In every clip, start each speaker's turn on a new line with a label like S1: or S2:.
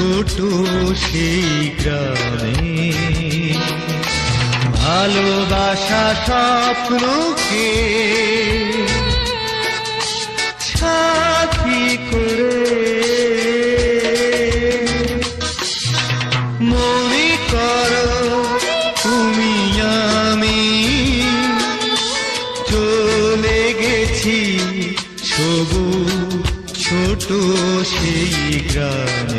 S1: ছোট সেই গ্রামে ভালোবাসা স্বপ্নকে সাথী করে মনে করো তুমি আমি চলে গেছি সবুজ ছোট সেই গ্রামে।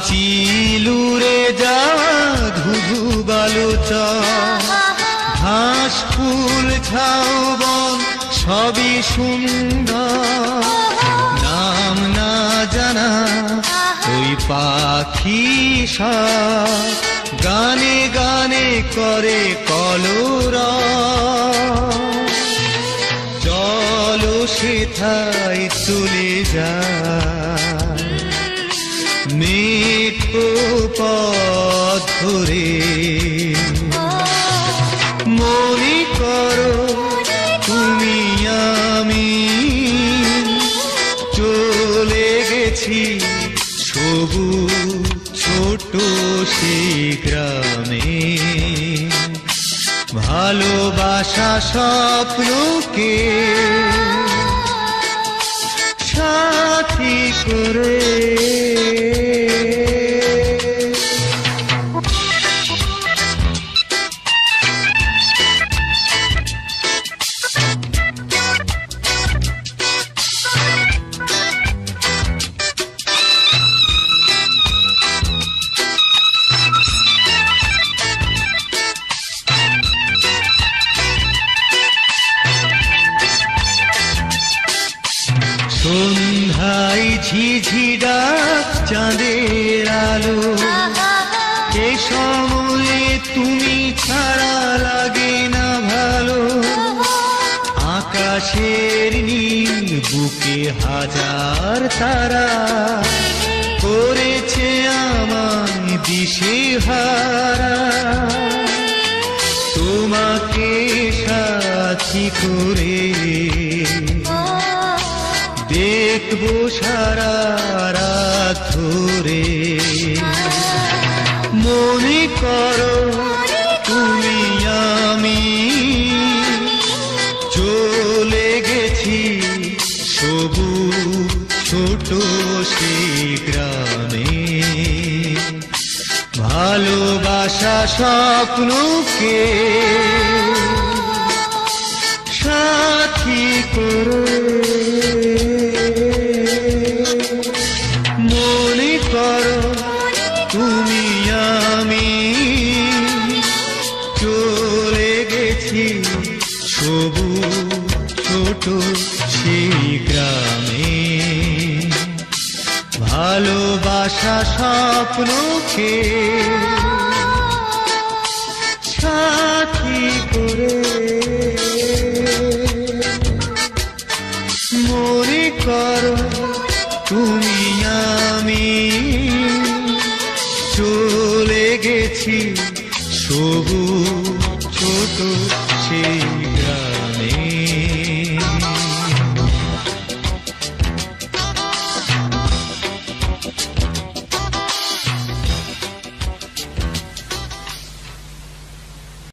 S1: চিলুরে যাওয়া ধুধু বালুচা ঘাস ফুল ঝাউবন সবই সুন্দর, নাম না জানা ওই পাখি সব গানে গানে করে কলরব। চলো সেথায় চলে যায় মেঠো পথ ধরে, মনে করো তুমি আমি চলে গেছি সবুজ ছোট সেই গ্রামে ভালোবাসা স্বপ্নকে সাথী করে। সন্ধ্যায় ঝিঝি ডাক চাঁদের আলো, এ সময়ে তুমি ছাড়া লাগে না ভালো। আকাশের নীল বুকে হাজার তারা করেছে আমায় দিশেহারা, তোমাকে সাথী করে দেখবো সারা রাত ধরে। মনে করো তুমি আমি চলে গেছি সবুজ ছোট সেই গ্রামে ভালোবাসা স্বপ্নকে সাথী করে। মনে করো তুমি আমি চলে গেছি সবুজ ছোট সেই গ্রামে ভালোবাসা স্বপ্নকে সাথী করে। মনে করো তুমি আমি চলে গেছি সবুজ ছোট